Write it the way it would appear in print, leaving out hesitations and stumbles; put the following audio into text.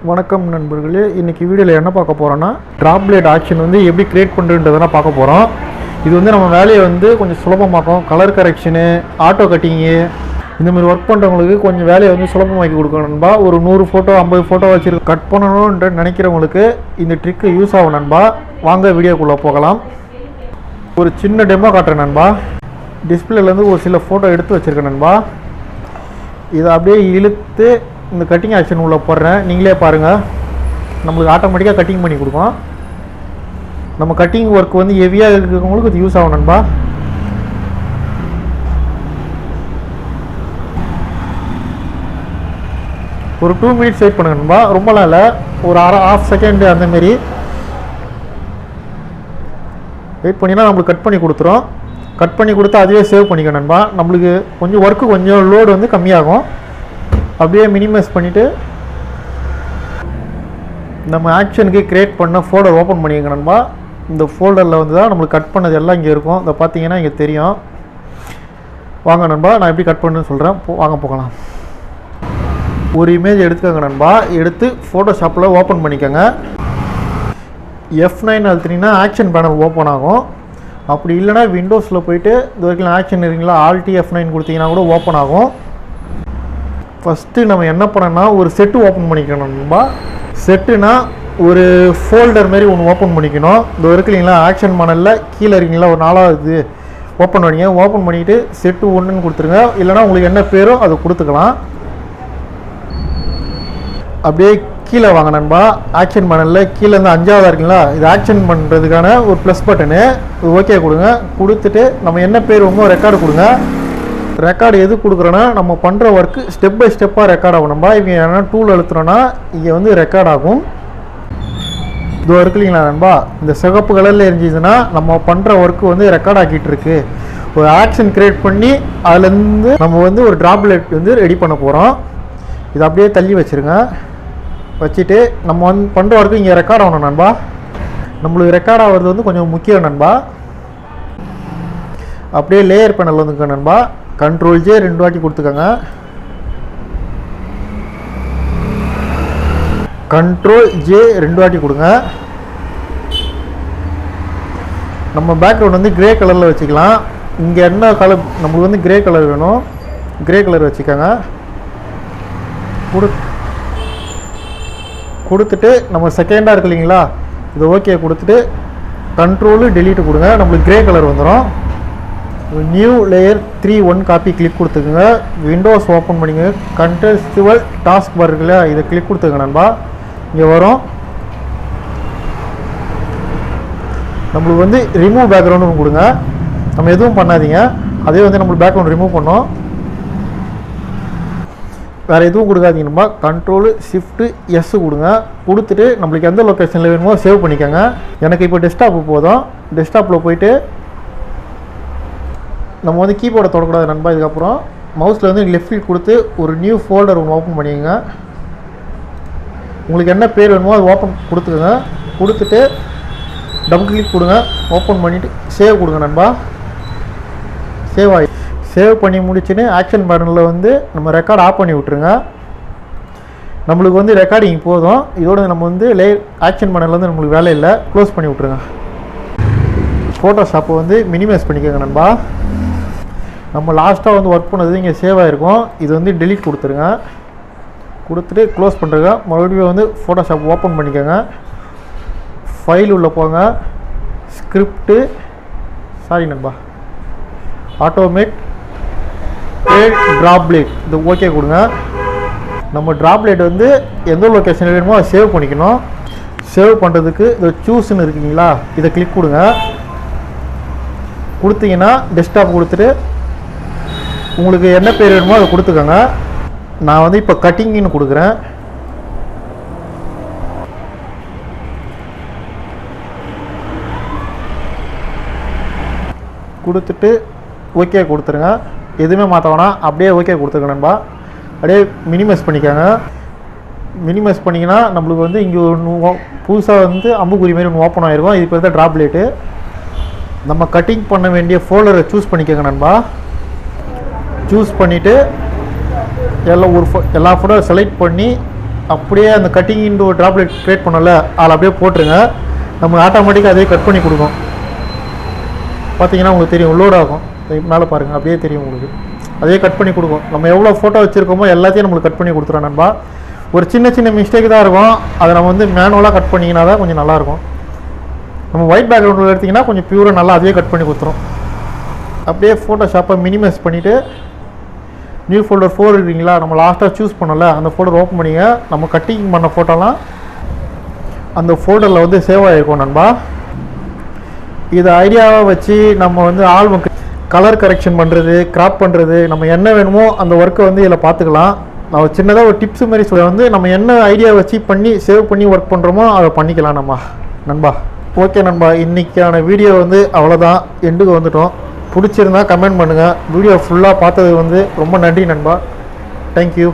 வணக்கம் நண்பர்களே, இன்றைக்கி வீடியோவில் என்ன பார்க்க போகிறோன்னா ட்ராப்லெட் ஆக்ஷன் வந்து எப்படி க்ரியேட் பண்ணுறதுன்றதை பார்க்க போகிறோம். இது வந்து நம்ம வேலையை வந்து கொஞ்சம் சுலபமாக்கும். கலர் கரெக்ஷனு, ஆட்டோ கட்டிங்கு இந்த மாதிரி ஒர்க் பண்ணுறவங்களுக்கு கொஞ்சம் வேலையை வந்து சுலபமாக்கி கொடுக்கணும் நண்பா. ஒரு 100 ஃபோட்டோ 50 ஃபோட்டோ வச்சுருக்கு கட் பண்ணணுன்ற நினைக்கிறவங்களுக்கு இந்த ட்ரிக்கு யூஸ் ஆகும் நண்பா. வாங்க வீடியோக்குள்ளே போகலாம். ஒரு சின்ன டெமோ காட்டுறேன் நண்பா. டிஸ்பிளேலேருந்து ஒரு சில ஃபோட்டோ எடுத்து வச்சுருக்கேன் நண்பா. இதை அப்படியே இழுத்து இந்த கட்டிங் ஆக்ஷன் உள்ளே போடுறேன். நீங்களே பாருங்கள், நம்மளுக்கு ஆட்டோமேட்டிக்காக கட்டிங் பண்ணி கொடுக்கும். நம்ம கட்டிங் ஒர்க் வந்து ஹெவியாக இருக்கிறவங்களுக்கு இது யூஸ் ஆகும் நண்பா. ஒரு 2 மினிட்ஸ் வெயிட் பண்ணுங்க நண்பா. ரொம்பலாம் இல்லை, ஒரு ½ செகண்டு அந்தமாரி வெயிட் பண்ணினா நம்மளுக்கு கட் பண்ணி கொடுத்துரும். கட் பண்ணி கொடுத்தா அதுவே சேவ் பண்ணிக்க நண்பா. நம்மளுக்கு கொஞ்சம் ஒர்க்கு கொஞ்சம் லோடு வந்து கம்மியாகும். அப்படியே மினிமைஸ் பண்ணிவிட்டு நம்ம ஆக்ஷனுக்கு க்ரியேட் பண்ண ஃபோல்டர் ஓப்பன் பண்ணிக்கங்க நண்பா. இந்த ஃபோல்டரில் வந்து தான் நம்மளுக்கு கட் பண்ணது எல்லாம் இங்கே இருக்கும். இதை பார்த்தீங்கன்னா இங்கே தெரியும். வாங்க நண்பா, நான் எப்படி கட் பண்ணுன்னு சொல்கிறேன். வாங்க போகலாம். ஒரு இமேஜ் எடுத்துக்கோங்க நண்பா. எடுத்து ஃபோட்டோஷாப்பில் ஓப்பன் பண்ணிக்கோங்க. F9 அழுத்தினீங்கன்னா ஆக்ஷன் பேனல் ஓப்பன் ஆகும். அப்படி இல்லைனா விண்டோஸில் போய்ட்டு இது வரைக்கும் ஆக்ஷன் இருக்கீங்களா, Alt F9 கொடுத்தீங்கன்னா கூட ஓப்பன் ஆகும். ஃபஸ்ட்டு நம்ம என்ன பண்ணோன்னா ஒரு செட்டு ஓப்பன் பண்ணிக்கணும் நண்பா. செட்டுனா ஒரு ஃபோல்டர் மாரி ஒன்று ஓப்பன் பண்ணிக்கணும். இந்த இருக்குல்லைங்களா ஆக்ஷன் பேனலில் கீழே இருக்கீங்களா ஒரு 4வது ஓப்பன் பண்ணிங்க. ஓப்பன் பண்ணிவிட்டு செட்டு 1ன்னு கொடுத்துருங்க. இல்லைனா உங்களுக்கு என்ன பேரோ அதை கொடுத்துக்கலாம். அப்படியே கீழே வாங்க நண்பா. ஆக்ஷன் பேனலில் கீழேருந்து 5ஆவதாக இருக்குங்களா, இது ஆக்ஷன் பண்ணுறதுக்கான ஒரு ப்ளஸ் பட்டனு. இது ஓகே கொடுங்க. கொடுத்துட்டு நம்ம என்ன பேர் உங்க ரெக்கார்டு கொடுங்க. ரெக்கார்டு எது கொடுக்குறோன்னா நம்ம பண்ணுற ஒர்க்கு ஸ்டெப் பை ஸ்டெப்பாக ரெக்கார்ட் ஆகும் நண்பா. இவங்க என்ன டூல் அழுத்துறோன்னா இங்கே வந்து ரெக்கார்ட் ஆகும். இது இருக்கு இல்லைங்களா நண்பா, இந்த சிகப்பு கலரில் இருந்துச்சுன்னா நம்ம பண்ணுற ஒர்க்கு வந்து ரெக்கார்ட் ஆக்கிட்டு இருக்கு. ஒரு ஆக்ஷன் க்ரியேட் பண்ணி அதுலேருந்து நம்ம வந்து ஒரு ட்ராப்லெட் வந்து ரெடி பண்ண போகிறோம். இதை அப்படியே தள்ளி வச்சுருங்க. வச்சுட்டு நம்ம வந்து பண்ணுற ஒர்க்கு இங்கே ரெக்கார்ட் ஆகணும் நண்பா. நம்மளுக்கு ரெக்கார்ட் ஆகிறது வந்து கொஞ்சம் முக்கியம் நண்பா. அப்படியே லேயர் பேனல் வந்துக்க நண்பா. Ctrl J 2 வாட்டி கொடுத்துக்கோங்க. Ctrl J 2 வாட்டி கொடுங்க. நம்ம பேக்ரவுண்ட் வந்து கிரே கலரில் வச்சுக்கலாம். இங்கே என்ன கலர் நம்மளுக்கு வந்து கிரே கலர் வேணும், கிரே கலர் வச்சுக்கோங்க. கொடுத்துட்டு நம்ம செகண்டாக இருக்கு இல்லைங்களா, இது ஓகே கொடுத்துட்டு கண்ட்ரோலு டெலீட்டு கொடுங்க. நம்மளுக்கு கிரே கலர் வந்துடும். நியூ லேயர் 3 காப்பி கிளிக் கொடுத்துக்குங்க. விண்டோஸ் ஓப்பன் பண்ணிங்க. கண்டெக்ஸ்டுவல் டாஸ்க் பார் இருக்குல்ல, இதை கிளிக் கொடுத்துங்க நண்பா. இங்கே வரும். நம்மளுக்கு வந்து ரிமூவ் பேக்ரவுண்டு ஒன்று கொடுங்க. நம்ம எதுவும் பண்ணாதீங்க, அதே வந்து நம்மளுக்கு பேக்ரவுண்ட் ரிமூவ் பண்ணோம். வேறு எதுவும் கொடுக்காதீங்க நண்பா. Ctrl Shift S கொடுங்க. கொடுத்துட்டு நம்மளுக்கு எந்த லொக்கேஷனில் வேணுமோ சேவ் பண்ணிக்கோங்க. எனக்கு இப்போ டெஸ்க்டாப்பு போதும். டெஸ்க்டாப்பில் போயிட்டு நம்ம வந்து கீபோர்டை தொடக்கூடாது நண்பா. இதுக்கப்புறம் மவுஸில் வந்து லெஃப்ட் கிளிக் கொடுத்து ஒரு நியூ ஃபோல்டர் ஒன்று ஓப்பன் பண்ணிக்கோங்க. உங்களுக்கு என்ன பேர் வேணுமோ அது ஓப்பன் கொடுத்துக்கோங்க. கொடுத்துட்டு டபுள் கிளிக் கொடுங்க. ஓப்பன் பண்ணிவிட்டு சேவ் கொடுங்க நண்பா. சேவ் பண்ணி முடிச்சுன்னு ஆக்ஷன் பேனலில் வந்து நம்ம ரெக்கார்ட் ஆஃப் பண்ணி விட்ருங்க. நம்மளுக்கு வந்து ரெக்கார்டிங் போதும். இதோட நம்ம வந்து ஆக்ஷன் பேனலில் வந்து நம்மளுக்கு வேலை இல்லை, க்ளோஸ் பண்ணி விட்ருங்க. ஃபோட்டோஷாப்பை வந்து மினிமைஸ் பண்ணிக்கோங்க நண்பா. நம்ம லாஸ்ட்டாக வந்து ஒர்க் பண்ணது இங்கே சேவ் ஆகிருக்கும். இது வந்து டெலீட் கொடுத்துருங்க. கொடுத்துட்டு க்ளோஸ் பண்ணுறங்க. மறுபடியும் வந்து ஃபோட்டோஷாப் ஓப்பன் பண்ணிக்கோங்க. ஃபைல் உள்ளே போங்க. ஸ்கிரிப்டு நண்பா, ஆட்டோமேட் ட்ராப்லெட் இது ஓகே கொடுங்க. நம்ம ட்ராப்லெட் வந்து எந்த லொக்கேஷனில் வேணுமோ அதை சேவ் பண்ணிக்கணும். சேவ் பண்ணுறதுக்கு இந்த சூஸ்ன்னு இருக்குங்களா, இதை கிளிக் கொடுங்க. கொடுத்தீங்கன்னா டெஸ்க்டாப் கொடுத்துட்டு உங்களுக்கு என்ன பேர் வேணுமோ அதை கொடுத்துக்கோங்க. நான் வந்து இப்போ கட்டிங்னு கொடுக்குறேன். கொடுத்துட்டு ஓகே கொடுத்துருங்க. எதுவுமே மாற்ற வேணாம், அப்படியே ஓகே கொடுத்துருங்க நண்பா. அப்படியே மினிமைஸ் பண்ணிக்கோங்க. மினிமைஸ் பண்ணிங்கன்னா நம்மளுக்கு வந்து இங்கே ஒன்று புதுசாக வந்து அம்புக்குறி மாரி ஒன்று ஓப்பன் ஆகிருக்கும். இது பேர் தான் ட்ராப்லெட்டு. நம்ம கட்டிங் பண்ண வேண்டிய ஃபோல்டரை சூஸ் பண்ணிக்கோங்க நண்பா. சூஸ் பண்ணிவிட்டு எல்லா ஃபோட்டோ செலக்ட் பண்ணி அப்படியே அந்த கட்டிங் இன்டு ஒரு ட்ராப்லெட் க்ரியேட் பண்ணல அதில் அப்படியே போட்டுருங்க. நம்ம ஆட்டோமேட்டிக்காக அதே கட் பண்ணி கொடுக்கும். பார்த்தீங்கன்னா உங்களுக்கு தெரியும், லோட் ஆகும். மேலே பாருங்கள், அப்படியே தெரியும் உங்களுக்கு. அதே கட் பண்ணி கொடுக்கும். நம்ம எவ்வளோ ஃபோட்டோ வச்சுருக்கோமோ எல்லாத்தையும் நம்மளுக்கு கட் பண்ணி கொடுத்துருவோம் நண்பா. ஒரு சின்ன சின்ன மிஸ்டேக் தான் இருக்கும், அதை நம்ம வந்து மேனுவலாக கட் பண்ணிங்கன்னா தான் கொஞ்சம் நல்லாயிருக்கும். நம்ம ஒயிட் பேக்ரவுண்டில் எடுத்திங்கன்னா கொஞ்சம் பியூராக நல்லா அதே கட் பண்ணி கொடுத்துரும். அப்படியே ஃபோட்டோஷாப்பை மினிமைஸ் பண்ணிவிட்டு நியூ ஃபோல்டர் 4 இருக்குங்களா, நம்ம லாஸ்ட்டாக சூஸ் பண்ணல அந்த ஃபோல்டர் ஓப்பன் பண்ணிங்க. நம்ம கட்டிங் பண்ண ஃபோட்டோலாம் அந்த ஃபோல்டரில் வந்து சேவ் ஆகிருக்கும் நண்பா. இதை ஐடியாவை வச்சு நம்ம வந்து ஆல்பம் கலர் கரெக்ஷன் பண்ணுறது, கிராப் பண்ணுறது, நம்ம என்ன வேணுமோ அந்த ஒர்க்கை வந்து இதில் பார்த்துக்கலாம். நான் சின்னதாக ஒரு டிப்ஸ் மாதிரி சொல்ல வந்து நம்ம என்ன ஐடியா வச்சு பண்ணி சேவ் பண்ணி ஒர்க் பண்ணுறோமோ அதை பண்ணிக்கலாம் நண்பா. ஓகே நண்பா, இன்றைக்கான வீடியோ வந்து அவ்வளோதான், எண்டுக்கு வந்துட்டோம். பிடிச்சிருந்தா கமெண்ட் பண்ணுங்கள். வீடியோ ஃபுல்லாக பார்த்தது வந்து ரொம்ப நன்றி நண்பா. தேங்க்யூ.